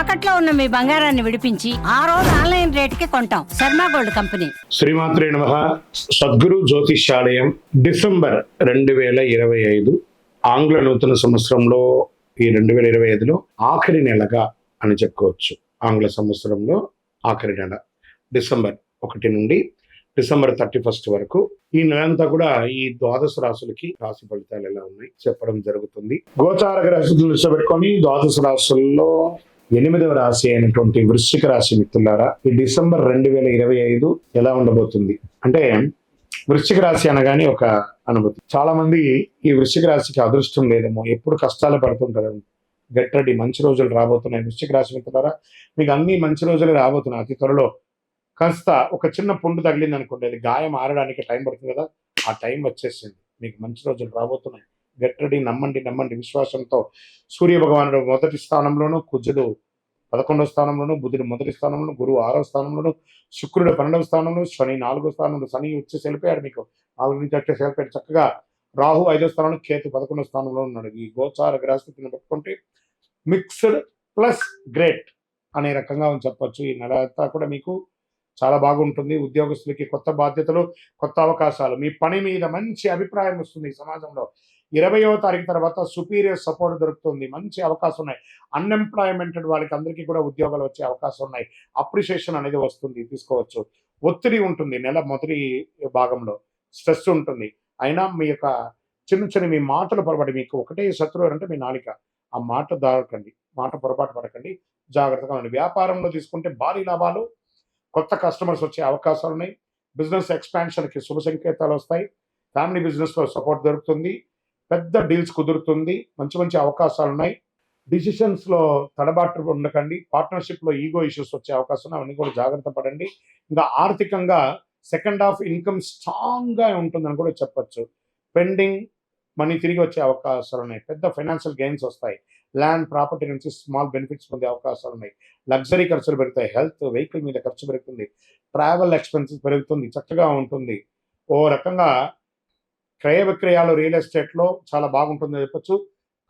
తాకట్లో ఉన్న మీ బంగారాన్ని విడిపించి ఆ రోజు ఆన్లైన్ రేటుకి కొంటాం. Sharma gold company. శ్రీమాత్రే నమః. సద్గురు జ్యోతిష్యాలయం డిసెంబర్ 2025 ఆంగ్ల నూతన సంవత్సరంలో ఈ 2025లో ఆఖరి నెలగా అని చెప్పుకోవచ్చు. ఆంగ్ల సంవత్సరంలో ఆఖరి నెల డిసెంబర్ 1 నుండి డిసెంబర్ 31 వరకు ఈ నెలంతా కూడా ఈ ద్వాదశ రాశులకి రాశి ఫలితాలు ఎలా ఉన్నాయి చెప్పడం జరుగుతుంది. గోచార రాశులు దృష్టి పెట్టుకొని ద్వాదశ రాశుల్లో 8వ రాశి అయినటువంటి వృశ్చిక రాశి మిత్రులారా, ఈ డిసెంబర్ 2025 ఎలా ఉండబోతుంది అంటే, వృశ్చిక రాశి అనగానే ఒక అనుభూతి. చాలా మంది ఈ వృశ్చిక రాశికి అదృష్టం లేదేమో, ఎప్పుడు కష్టాలు పడుతుంటారు. గెట్ రెడీ, మంచి రోజులు రాబోతున్నాయి. వృశ్చిక రాశి మిత్రులారా, మీకు అన్ని మంచి రోజులు రాబోతున్నాయి అతి త్వరలో. కాస్త ఒక చిన్న పుండు తగిలింది అనుకోండి, అది గాయం ఆరడానికి టైం పడుతుంది కదా, ఆ టైం వచ్చేసింది. మీకు మంచి రోజులు రాబోతున్నాయి. గెట్ రెడీ, నమ్మండి విశ్వాసంతో. సూర్య భగవానుడు మొదటి స్థానంలోను, కుజుడు 11వ స్థానంలోను, బుధుడు మొదటి స్థానంలో, గురువు 6వ స్థానంలోను, శుక్రుడు 12వ స్థానంలో, శని 4వ స్థానంలో. శని వచ్చేసి వెళ్ళిపోయాడు, మీకు 4 నుంచి వచ్చేసి వెళ్ళిపోయాడు చక్కగా. రాహు 5వ స్థానంలో, కేతు 11వ స్థానంలో ఉన్నాడు. ఈ గోచార గ్రహస్థితిని పెట్టుకుంటే మిక్స్డ్ ప్లస్ గ్రేట్ అనే రకంగా చెప్పొచ్చు. ఈ నెల అంతా కూడా మీకు చాలా బాగుంటుంది. ఉద్యోగస్తులకి కొత్త బాధ్యతలు, కొత్త అవకాశాలు, మీ పని మీద మంచి అభిప్రాయం వస్తుంది. ఈ సమాజంలో 20వ తారీఖు తర్వాత సుపీరియర్ సపోర్ట్ దొరుకుతుంది. మంచి అవకాశం ఉన్నాయి. అన్ఎంప్లాయ్మెంటెడ్ వాళ్ళకి అందరికీ కూడా ఉద్యోగాలు వచ్చే అవకాశం ఉన్నాయి. అప్రిషియేషన్ అనేది వస్తుంది, తీసుకోవచ్చు. ఒత్తిడి ఉంటుంది నెల మొదటి భాగంలో, స్ట్రెస్ ఉంటుంది. అయినా మీ యొక్క చిన్న మీ మాటలు పొరపాటు, మీకు ఒకటే శత్రువు అంటే మీ నాలిక. ఆ మాట దాడకండి, మాట పొరపాటు పడకండి, జాగ్రత్తగా ఉండండి. వ్యాపారంలో తీసుకుంటే భారీ లాభాలు, కొత్త కస్టమర్స్ వచ్చే అవకాశాలు ఉన్నాయి. బిజినెస్ ఎక్స్పాన్షన్కి శుభ సంకేతాలు వస్తాయి. ఫ్యామిలీ బిజినెస్లో సపోర్ట్ దొరుకుతుంది. పెద్ద డీల్స్ కుదురుతుంది. మంచి అవకాశాలు ఉన్నాయి. డిసిషన్స్లో తడబాటు ఉండకండి. పార్ట్నర్షిప్లో ఈగో ఇష్యూస్ వచ్చే అవకాశం ఉన్నాయి. అవన్నీ కూడా జాగ్రత్త పడండి. ఇంకా ఆర్థికంగా సెకండ్ హాఫ్ ఇన్కమ్ స్ట్రాంగ్గా ఉంటుందని కూడా చెప్పచ్చు. పెండింగ్ మనీ తిరిగి వచ్చే అవకాశాలు ఉన్నాయి. పెద్ద ఫైనాన్షియల్ గెయిన్స్ వస్తాయి. ల్యాండ్ ప్రాపర్టీ నుంచి స్మాల్ బెనిఫిట్స్ పొందే అవకాశాలు ఉన్నాయి. లగ్జరీ ఖర్చులు పెరుగుతాయి. హెల్త్, వెహికల్ మీద ఖర్చు పెరుగుతుంది. ట్రావెల్ ఎక్స్పెన్సెస్ పెరుగుతుంది. చక్కగా ఉంటుంది. ఓ రకంగా క్రయ విక్రయాలు, రియల్ ఎస్టేట్లో చాలా బాగుంటుందని చెప్పొచ్చు.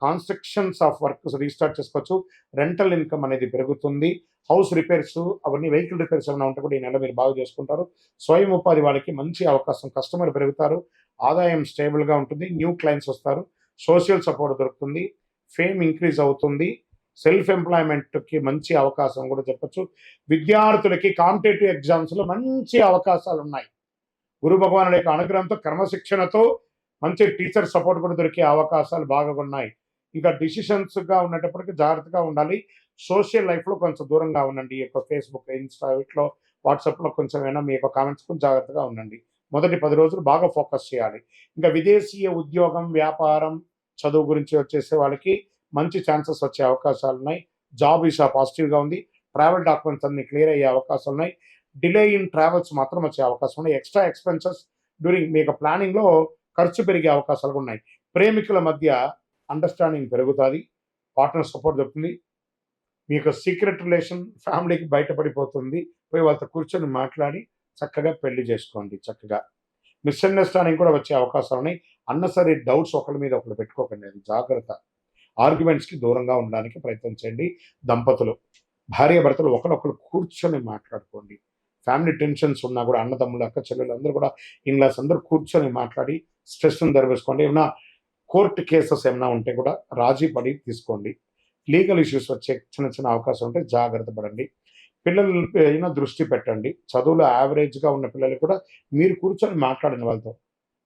కాన్స్ట్రక్షన్స్ ఆఫ్ వర్క్స్ రీస్టార్ట్ చేసుకోవచ్చు. రెంటల్ ఇన్కమ్ అనేది పెరుగుతుంది. హౌస్ రిపేర్స్, అవన్నీ వెహికల్ రిపేర్స్ ఏమైనా ఉంటే కూడా ఈ నెల మీరు బాగా చేసుకుంటారు. స్వయం ఉపాధి వాళ్ళకి మంచి అవకాశం. కస్టమర్ పెరుగుతారు. ఆదాయం స్టేబుల్గా ఉంటుంది. న్యూ క్లయింట్స్ వస్తారు. సోషల్ సపోర్ట్ దొరుకుతుంది. ఫేమ్ ఇంక్రీజ్ అవుతుంది. సెల్ఫ్ ఎంప్లాయ్మెంట్కి మంచి అవకాశం కూడా చెప్పచ్చు. విద్యార్థులకి కాంపిటేటివ్ ఎగ్జామ్స్లో మంచి అవకాశాలు ఉన్నాయి. గురు భగవానుడి యొక్క అనుగ్రహంతో, క్రమశిక్షణతో మంచి టీచర్ సపోర్ట్ కూడా దొరికే అవకాశాలు బాగా ఉన్నాయి. ఇంకా డిసిషన్స్గా ఉన్నప్పటికీ జాగ్రత్తగా ఉండాలి. సోషల్ లైఫ్లో కొంచెం దూరంగా ఉండండి. ఈ యొక్క ఫేస్బుక్, ఇన్స్టా, వీటిలో, వాట్సాప్లో కొంచెం ఏమైనా మీ యొక్క కామెంట్స్ కొంచెం జాగ్రత్తగా ఉండండి. మొదటి 10 రోజులు బాగా ఫోకస్ చేయాలి. ఇంకా విదేశీయ ఉద్యోగం, వ్యాపారం, చదువు గురించి వచ్చేసే వాళ్ళకి మంచి ఛాన్సెస్ వచ్చే అవకాశాలు ఉన్నాయి. జాబ్ వీసా పాజిటివ్గా ఉంది. ట్రావెల్ డాక్యుమెంట్స్ అన్ని క్లియర్ అయ్యే అవకాశాలు ఉన్నాయి. డిలే ఇన్ ట్రావెల్స్ మాత్రం వచ్చే అవకాశం ఉన్నాయి. ఎక్స్ట్రా ఎక్స్పెన్సెస్ డ్యూరింగ్ మీ యొక్క ప్లానింగ్లో ఖర్చు పెరిగే అవకాశాలు ఉన్నాయి. ప్రేమికుల మధ్య అండర్స్టాండింగ్ పెరుగుతుంది. పార్ట్నర్ సపోర్ట్ దొరుకుతుంది. మీ యొక్క సీక్రెట్ రిలేషన్ ఫ్యామిలీకి బయటపడిపోతుంది. పోయి వాళ్ళతో కూర్చొని మాట్లాడి చక్కగా పెళ్లి చేసుకోండి. చక్కగా మిస్అండర్స్టాండింగ్ కూడా వచ్చే అవకాశాలు ఉన్నాయి. అన్నసరి డౌట్స్ ఒకరి మీద ఒకరు పెట్టుకోకండి, అది జాగ్రత్త. ఆర్గ్యుమెంట్స్కి దూరంగా ఉండడానికి ప్రయత్నం చేయండి. దంపతులు, భార్యాభర్తలు ఒకరొకరు కూర్చొని మాట్లాడుకోండి. ఫ్యామిలీ టెన్షన్స్ ఉన్నా కూడా అన్నదమ్ములు, అక్క చెల్లెలు అందరూ కూడా ఇన్లాస్ అందరూ కూర్చొని మాట్లాడి స్ట్రెస్ను దరివేసుకోండి. ఏమైనా కోర్టు కేసెస్ ఏమైనా ఉంటే కూడా రాజీ పడి తీసుకోండి. లీగల్ ఇష్యూస్ వచ్చే చిన్న అవకాశం ఉంటే జాగ్రత్త పడండి. పిల్లలు అయినా దృష్టి పెట్టండి. చదువులో యావరేజ్గా ఉన్న పిల్లలు కూడా మీరు కూర్చొని మాట్లాడిన వాళ్ళతో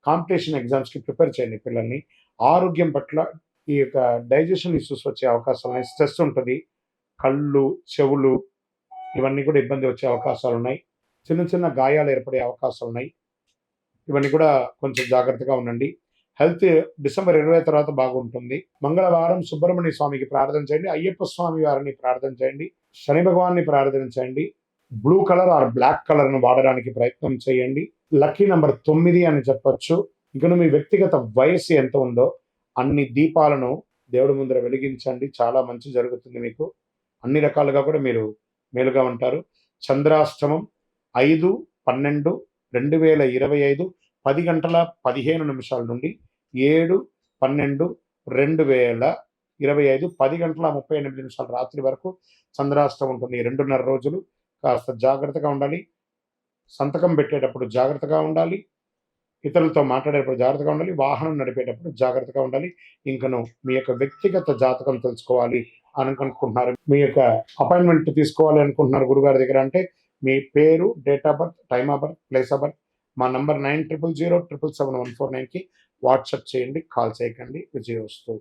కాంపిటీషన్ ఎగ్జామ్స్కి ప్రిపేర్ చేయండి పిల్లల్ని. ఆరోగ్యం పట్ల ఈ యొక్క డైజెషన్ ఇష్యూస్ వచ్చే అవకాశాలు ఉన్నాయి. స్ట్రెస్ ఉంటుంది. కళ్ళు, చెవులు ఇవన్నీ కూడా ఇబ్బంది వచ్చే అవకాశాలు ఉన్నాయి. చిన్న గాయాలు ఏర్పడే అవకాశాలు ఉన్నాయి. ఇవన్నీ కూడా కొంచెం జాగ్రత్తగా ఉండండి. హెల్త్ డిసెంబర్ 20 తర్వాత బాగుంటుంది. మంగళవారం సుబ్రహ్మణ్య స్వామికి ప్రార్థన చేయండి. అయ్యప్ప స్వామి వారిని ప్రార్థన చేయండి. శని భగవాన్ని ప్రార్థన చేయండి. బ్లూ కలర్ ఆర్ బ్లాక్ కలర్ను వాడడానికి ప్రయత్నం చేయండి. లక్కీ నెంబర్ 9 అని చెప్పొచ్చు. ఇక మీ వ్యక్తిగత వయస్సు ఎంత ఉందో అన్ని దీపాలను దేవుడి ముందర వెలిగించండి. చాలా మంచి జరుగుతుంది మీకు. అన్ని రకాలుగా కూడా మీరు మేలుగా ఉంటారు. చంద్రాష్టమం 5/12/2025 10 గంటల 15 నిమిషాల నుండి 7/12/2025 25 10:38 రాత్రి వరకు చంద్రాష్టం ఉంటుంది. ఈ 2.5 రోజులు కాస్త జాగ్రత్తగా ఉండాలి. సంతకం పెట్టేటప్పుడు జాగ్రత్తగా ఉండాలి. ఇతరులతో మాట్లాడేటప్పుడు జాగ్రత్తగా ఉండాలి. వాహనం నడిపేటప్పుడు జాగ్రత్తగా ఉండాలి. ఇంకను మీ యొక్క వ్యక్తిగత జాతకం తెలుసుకోవాలి అని అనుకుంటున్నారు, మీ యొక్క అపాయింట్మెంట్ తీసుకోవాలి అనుకుంటున్నారు గురుగారి దగ్గర అంటే మీ పేరు, date of birth, time of birth, place of birth మా నంబర్ 9000777149కి వాట్సాప్ చేయండి. కాల్ చేయకండి. విజయోస్తు.